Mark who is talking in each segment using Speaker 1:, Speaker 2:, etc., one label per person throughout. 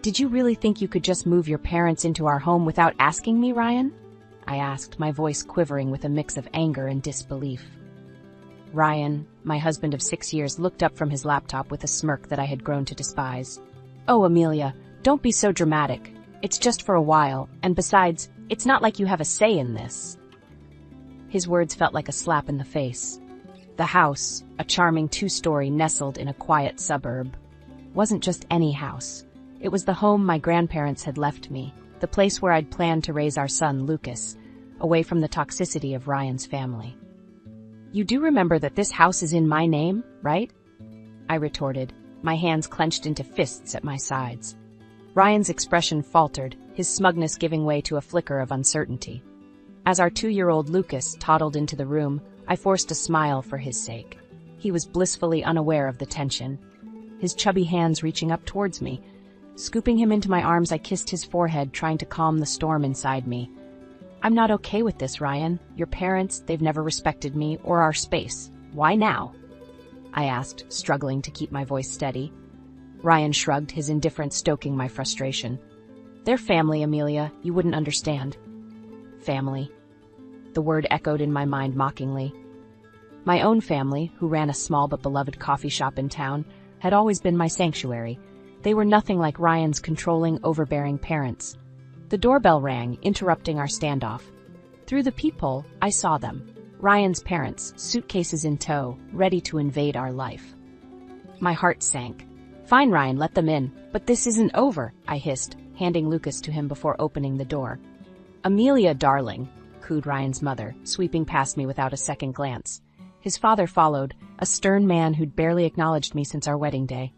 Speaker 1: Did you really think you could just move your parents into our home without asking me, Ryan? I asked, my voice quivering with a mix of anger and disbelief. Ryan, my husband of 6 years, looked up from his laptop with a smirk that I had grown to despise. Oh, Amelia, don't be so dramatic. It's just for a while, and besides, it's not like you have a say in this. His words felt like a slap in the face. The house, a charming 2-story nestled in a quiet suburb, wasn't just any house. It was the home my grandparents had left me, the place where I'd planned to raise our son, Lucas, away from the toxicity of Ryan's family. You do remember that this house is in my name, right? I retorted, my hands clenched into fists at my sides. Ryan's expression faltered, his smugness giving way to a flicker of uncertainty. As our 2-year-old Lucas toddled into the room, I forced a smile for his sake. He was blissfully unaware of the tension, his chubby hands reaching up towards me. Scooping him into my arms, I kissed his forehead, trying to calm the storm inside me. I'm not okay with this, Ryan. Your parents, they've never respected me or our space. Why now? I asked, struggling to keep my voice steady. Ryan shrugged, his indifference stoking my frustration. They're family, Amelia. You wouldn't understand. Family. The word echoed in my mind mockingly. My own family, who ran a small but beloved coffee shop in town, had always been my sanctuary. They were nothing like Ryan's controlling, overbearing parents. The doorbell rang, interrupting our standoff. Through the peephole, I saw them. Ryan's parents, suitcases in tow, ready to invade our life. My heart sank. Fine, Ryan, let them in. But this isn't over, I hissed, handing Lucas to him before opening the door. Amelia, darling, cooed Ryan's mother, sweeping past me without a second glance. His father followed, a stern man who'd barely acknowledged me since our wedding day.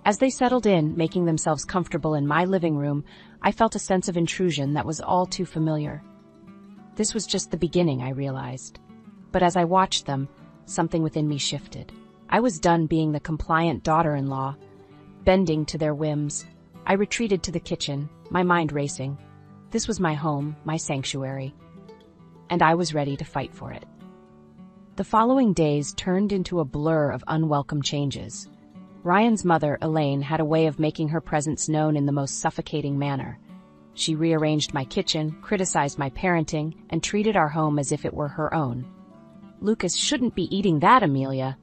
Speaker 1: As they settled in, making themselves comfortable in my living room, I felt a sense of intrusion that was all too familiar. This was just the beginning, I realized. But as I watched them, something within me shifted. I was done being the compliant daughter-in-law, bending to their whims. I retreated to the kitchen, my mind racing. This was my home, my sanctuary, and I was ready to fight for it. The following days turned into a blur of unwelcome changes. Ryan's mother, Elaine, had a way of making her presence known in the most suffocating manner. She rearranged my kitchen, criticized my parenting, and treated our home as if it were her own. Lucas shouldn't be eating that, Amelia.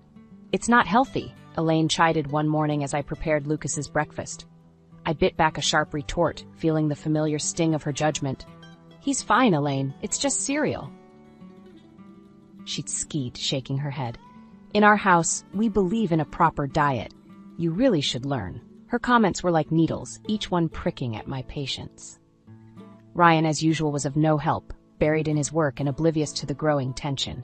Speaker 1: It's not healthy, Elaine chided one morning as I prepared Lucas's breakfast. I bit back a sharp retort, feeling the familiar sting of her judgment. He's fine, Elaine. It's just cereal. She'd skeed, shaking her head. In our house, we believe in a proper diet. You really should learn. Her comments were like needles, each one pricking at my patience. Ryan, as usual, was of no help, buried in his work and oblivious to the growing tension.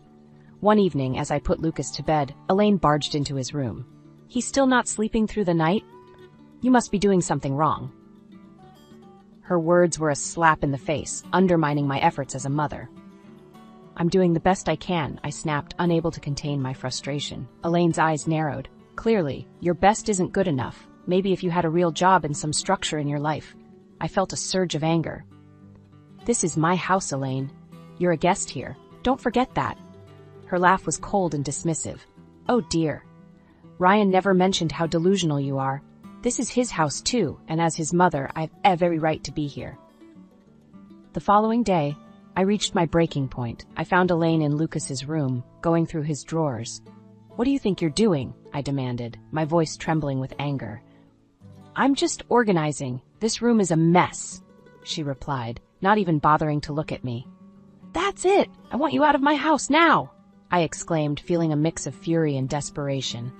Speaker 1: One evening, as I put Lucas to bed, Elaine barged into his room. He's still not sleeping through the night? You must be doing something wrong. Her words were a slap in the face, undermining my efforts as a mother. I'm doing the best I can, I snapped, unable to contain my frustration. Elaine's eyes narrowed. Clearly, your best isn't good enough. Maybe if you had a real job and some structure in your life. I felt a surge of anger. This is my house, Elaine. You're a guest here. Don't forget that. Her laugh was cold and dismissive. Oh dear. Ryan never mentioned how delusional you are. This is his house too, and as his mother, I've every right to be here. The following day, I reached my breaking point. I found Elaine in Lucas's room, going through his drawers. What do you think you're doing? I demanded, my voice trembling with anger. I'm just organizing. This room is a mess, she replied, not even bothering to look at me. That's it! I want you out of my house now! I exclaimed, feeling a mix of fury and desperation.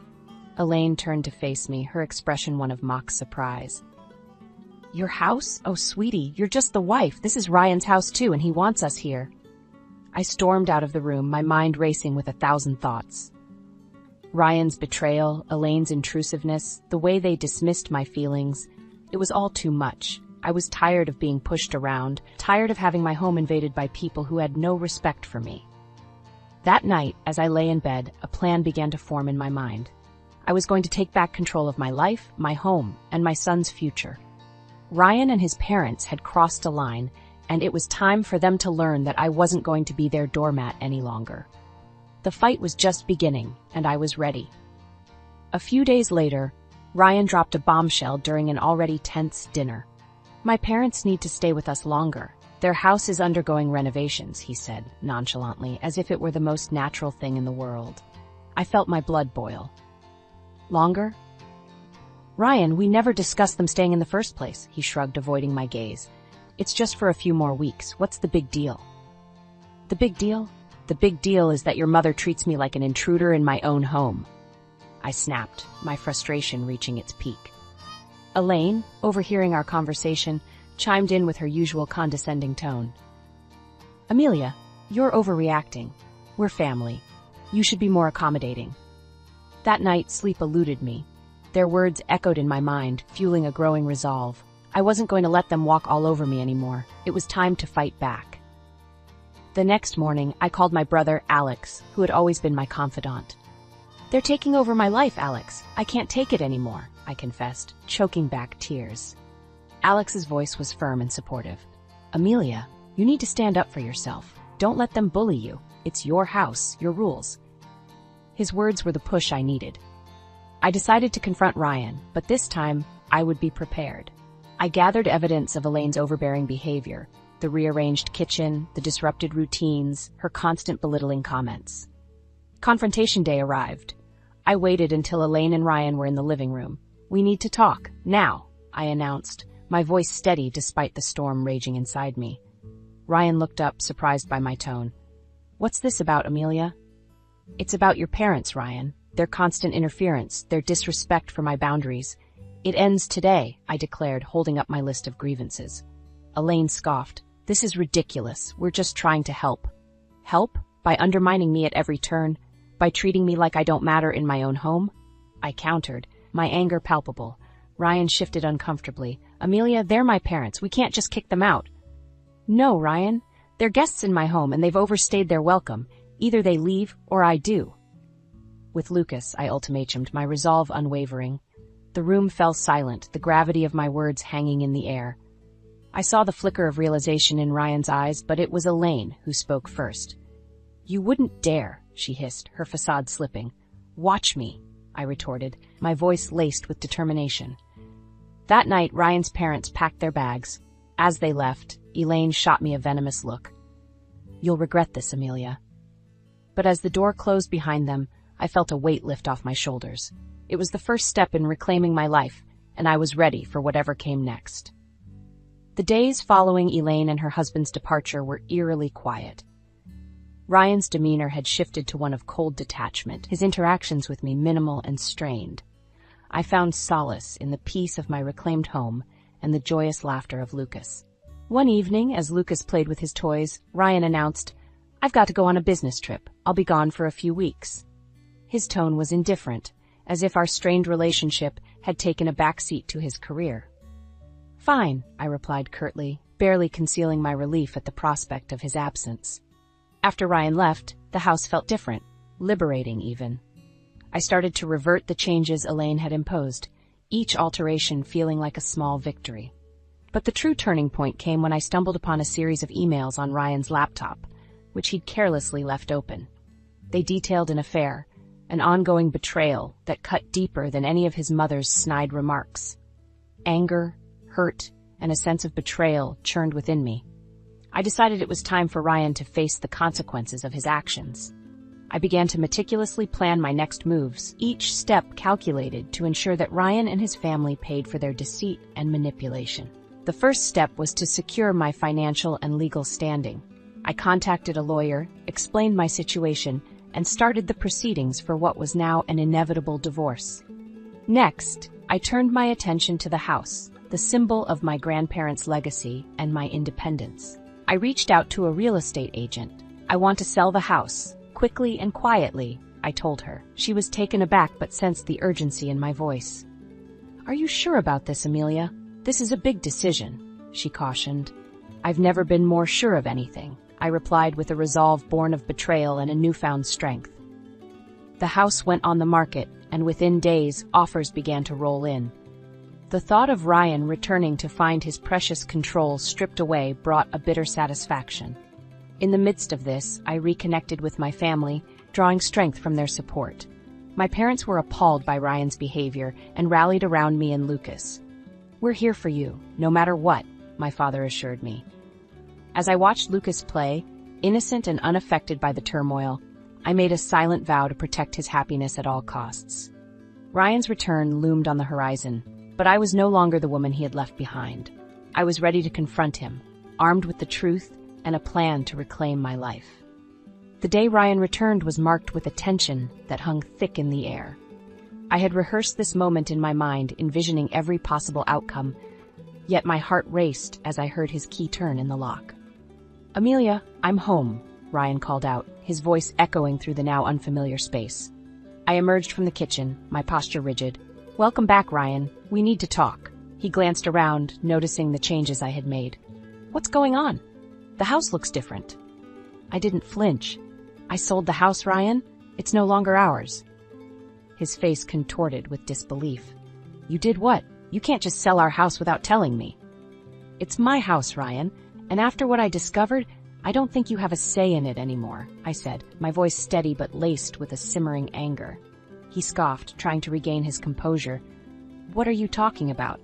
Speaker 1: Elaine turned to face me, her expression one of mock surprise. Your house? Oh, sweetie, you're just the wife. This is Ryan's house too, and he wants us here. I stormed out of the room, my mind racing with 1,000 thoughts. Ryan's betrayal, Elaine's intrusiveness, the way they dismissed my feelings, it was all too much. I was tired of being pushed around, tired of having my home invaded by people who had no respect for me. That night, as I lay in bed, a plan began to form in my mind. I was going to take back control of my life, my home, and my son's future. Ryan and his parents had crossed a line, and it was time for them to learn that I wasn't going to be their doormat any longer. The fight was just beginning, and I was ready. A few days later, Ryan dropped a bombshell during an already tense dinner. My parents need to stay with us longer. Their house is undergoing renovations, he said, nonchalantly, as if it were the most natural thing in the world. I felt my blood boil. Longer? Ryan, we never discussed them staying in the first place, he shrugged, avoiding my gaze. It's just for a few more weeks. What's the big deal? The big deal? The big deal is that your mother treats me like an intruder in my own home. I snapped, my frustration reaching its peak. Elaine, overhearing our conversation, chimed in with her usual condescending tone. Amelia, you're overreacting. We're family. You should be more accommodating. That night, sleep eluded me. Their words echoed in my mind, fueling a growing resolve. I wasn't going to let them walk all over me anymore. It was time to fight back. The next morning, I called my brother, Alex, who had always been my confidant. They're taking over my life, Alex. I can't take it anymore, I confessed, choking back tears. Alex's voice was firm and supportive. Amelia, you need to stand up for yourself. Don't let them bully you. It's your house, your rules. His words were the push I needed. I decided to confront Ryan, but this time, I would be prepared. I gathered evidence of Elaine's overbearing behavior, the rearranged kitchen, the disrupted routines, her constant belittling comments. Confrontation day arrived. I waited until Elaine and Ryan were in the living room. We need to talk, now, I announced, my voice steady despite the storm raging inside me. Ryan looked up, surprised by my tone. What's this about, Amelia? It's about your parents, Ryan. Their constant interference, their disrespect for my boundaries. It ends today, I declared, holding up my list of grievances. Elaine scoffed. This is ridiculous. We're just trying to help. Help? By undermining me at every turn? By treating me like I don't matter in my own home? I countered, my anger palpable. Ryan shifted uncomfortably. Amelia, they're my parents. We can't just kick them out. No, Ryan. They're guests in my home and they've overstayed their welcome. Either they leave or I do. With Lucas, I ultimatumed, my resolve unwavering. The room fell silent, the gravity of my words hanging in the air. I saw the flicker of realization in Ryan's eyes, but it was Elaine who spoke first. You wouldn't dare, she hissed, her facade slipping. Watch me, I retorted, my voice laced with determination. That night, Ryan's parents packed their bags. As they left, Elaine shot me a venomous look. You'll regret this, Amelia. But as the door closed behind them, I felt a weight lift off my shoulders. It was the first step in reclaiming my life, and I was ready for whatever came next. The days following Elaine and her husband's departure were eerily quiet. Ryan's demeanor had shifted to one of cold detachment, his interactions with me minimal and strained. I found solace in the peace of my reclaimed home and the joyous laughter of Lucas. One evening, as Lucas played with his toys, Ryan announced, I've got to go on a business trip. I'll be gone for a few weeks. His tone was indifferent, as if our strained relationship had taken a backseat to his career. Fine, I replied curtly, barely concealing my relief at the prospect of his absence. After Ryan left, the house felt different, liberating even. I started to revert the changes Elaine had imposed, each alteration feeling like a small victory. But the true turning point came when I stumbled upon a series of emails on Ryan's laptop, which he'd carelessly left open. They detailed an affair, an ongoing betrayal that cut deeper than any of his mother's snide remarks. Anger, hurt, and a sense of betrayal churned within me. I decided it was time for Ryan to face the consequences of his actions. I began to meticulously plan my next moves, each step calculated to ensure that Ryan and his family paid for their deceit and manipulation. The first step was to secure my financial and legal standing. I contacted a lawyer, explained my situation, and started the proceedings for what was now an inevitable divorce. Next, I turned my attention to the house, the symbol of my grandparents' legacy and my independence. I reached out to a real estate agent. I want to sell the house, quickly and quietly, I told her. She was taken aback but sensed the urgency in my voice. Are you sure about this, Amelia? This is a big decision, she cautioned. I've never been more sure of anything, I replied with a resolve born of betrayal and a newfound strength. The house went on the market, and within days, offers began to roll in. The thought of Ryan returning to find his precious control stripped away brought a bitter satisfaction. In the midst of this, I reconnected with my family, drawing strength from their support. My parents were appalled by Ryan's behavior and rallied around me and Lucas. "We're here for you, no matter what," my father assured me. As I watched Lucas play, innocent and unaffected by the turmoil, I made a silent vow to protect his happiness at all costs. Ryan's return loomed on the horizon, but I was no longer the woman he had left behind. I was ready to confront him, armed with the truth and a plan to reclaim my life. The day Ryan returned was marked with a tension that hung thick in the air. I had rehearsed this moment in my mind, envisioning every possible outcome, yet my heart raced as I heard his key turn in the lock. "Amelia, I'm home," Ryan called out, his voice echoing through the now unfamiliar space. I emerged from the kitchen, my posture rigid. "Welcome back, Ryan. We need to talk." He glanced around, noticing the changes I had made. "What's going on? The house looks different." I didn't flinch. "I sold the house, Ryan. It's no longer ours." His face contorted with disbelief. "You did what? You can't just sell our house without telling me." "It's my house, Ryan, and after what I discovered, I don't think you have a say in it anymore," I said, my voice steady but laced with a simmering anger. He scoffed, trying to regain his composure. "What are you talking about?"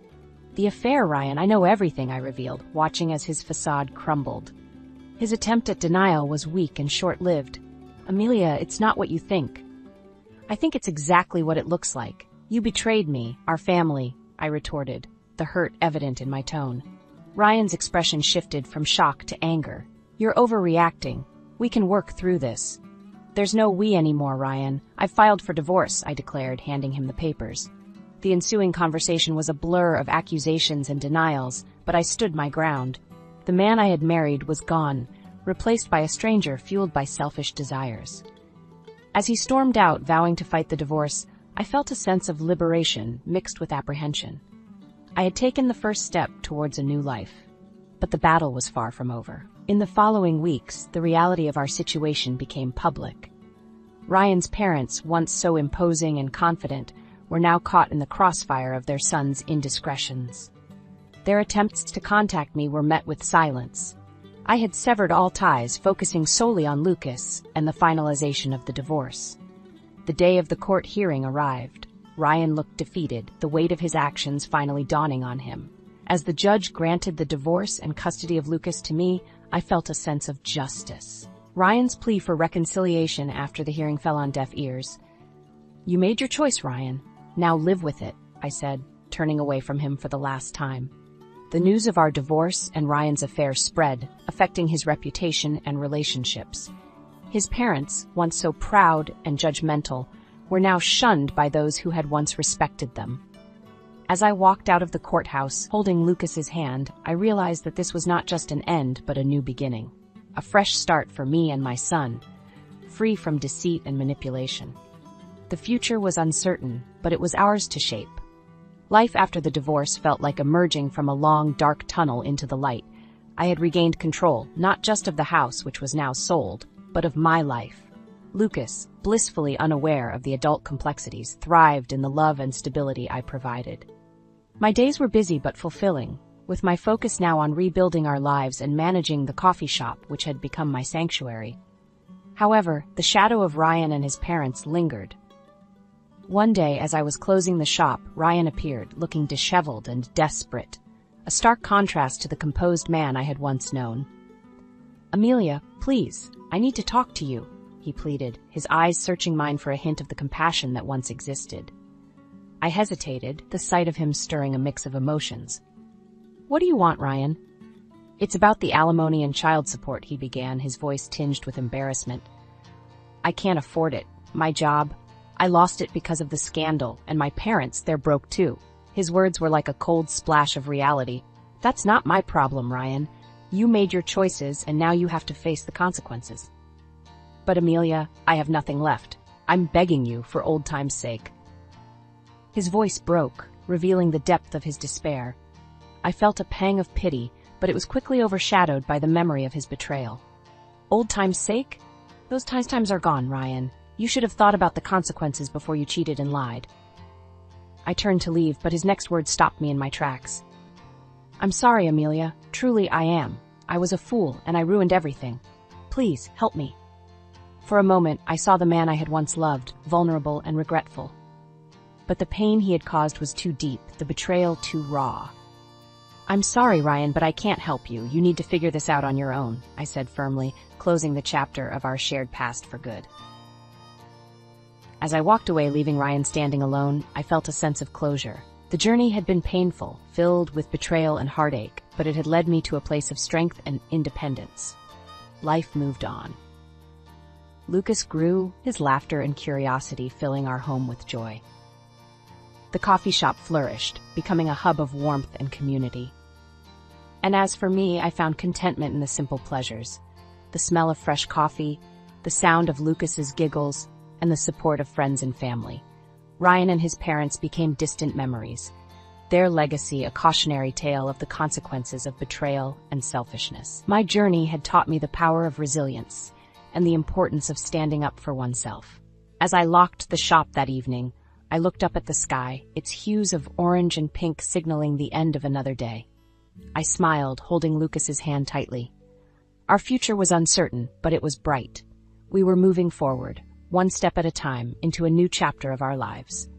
Speaker 1: "The affair, Ryan. I know everything," I revealed, watching as his facade crumbled. His attempt at denial was weak and short-lived. "Amelia, it's not what you think." "I think it's exactly what it looks like. You betrayed me, our family," I retorted, the hurt evident in my tone. Ryan's expression shifted from shock to anger. "You're overreacting. We can work through this." "There's no we anymore, Ryan. I've filed for divorce," I declared, handing him the papers. The ensuing conversation was a blur of accusations and denials, but I stood my ground. The man I had married was gone, replaced by a stranger fueled by selfish desires. As he stormed out, vowing to fight the divorce, I felt a sense of liberation mixed with apprehension. I had taken the first step towards a new life. But the battle was far from over. In the following weeks, the reality of our situation became public. Ryan's parents, once so imposing and confident, were now caught in the crossfire of their son's indiscretions. Their attempts to contact me were met with silence. I had severed all ties, focusing solely on Lucas and the finalization of the divorce. The day of the court hearing arrived. Ryan looked defeated, the weight of his actions finally dawning on him. As the judge granted the divorce and custody of Lucas to me, I felt a sense of justice. Ryan's plea for reconciliation after the hearing fell on deaf ears. "You made your choice, Ryan. Now live with it," I said, turning away from him for the last time. The news of our divorce and Ryan's affair spread, affecting his reputation and relationships. His parents, once so proud and judgmental, were now shunned by those who had once respected them. As I walked out of the courthouse, holding Lucas's hand, I realized that this was not just an end, but a new beginning. A fresh start for me and my son, free from deceit and manipulation. The future was uncertain, but it was ours to shape. Life after the divorce felt like emerging from a long, dark tunnel into the light. I had regained control, not just of the house, which was now sold, but of my life. Lucas, blissfully unaware of the adult complexities, thrived in the love and stability I provided. My days were busy but fulfilling, with my focus now on rebuilding our lives and managing the coffee shop, which had become my sanctuary. However, the shadow of Ryan and his parents lingered. One day, as I was closing the shop, Ryan appeared, looking disheveled and desperate, a stark contrast to the composed man I had once known. "Amelia, please, I need to talk to you," he pleaded, his eyes searching mine for a hint of the compassion that once existed. I hesitated, the sight of him stirring a mix of emotions. "What do you want, Ryan?" "It's about the alimony and child support," he began, his voice tinged with embarrassment. "I can't afford it. My job. I lost it because of the scandal, and my parents, they're broke too." His words were like a cold splash of reality. "That's not my problem, Ryan. You made your choices, and now you have to face the consequences." "But Amelia, I have nothing left. I'm begging you, for old time's sake." His voice broke, revealing the depth of his despair. I felt a pang of pity, but it was quickly overshadowed by the memory of his betrayal. "Old time's sake? Those times are gone, Ryan. You should have thought about the consequences before you cheated and lied." I turned to leave, but his next words stopped me in my tracks. "I'm sorry, Amelia. Truly, I am. I was a fool, and I ruined everything. Please, help me." For a moment, I saw the man I had once loved, vulnerable and regretful. But the pain he had caused was too deep, the betrayal too raw. "I'm sorry, Ryan, but I can't help you. You need to figure this out on your own," I said firmly, closing the chapter of our shared past for good. As I walked away, leaving Ryan standing alone, I felt a sense of closure. The journey had been painful, filled with betrayal and heartache, but it had led me to a place of strength and independence. Life moved on. Lucas grew, his laughter and curiosity filling our home with joy. The coffee shop flourished, becoming a hub of warmth and community. And as for me, I found contentment in the simple pleasures: the smell of fresh coffee, the sound of Lucas's giggles, and the support of friends and family. Ryan and his parents became distant memories, their legacy a cautionary tale of the consequences of betrayal and selfishness. My journey had taught me the power of resilience and the importance of standing up for oneself. As I locked the shop that evening, I looked up at the sky, its hues of orange and pink signaling the end of another day. I smiled, holding Lucas's hand tightly. Our future was uncertain, but it was bright. We were moving forward, one step at a time, into a new chapter of our lives.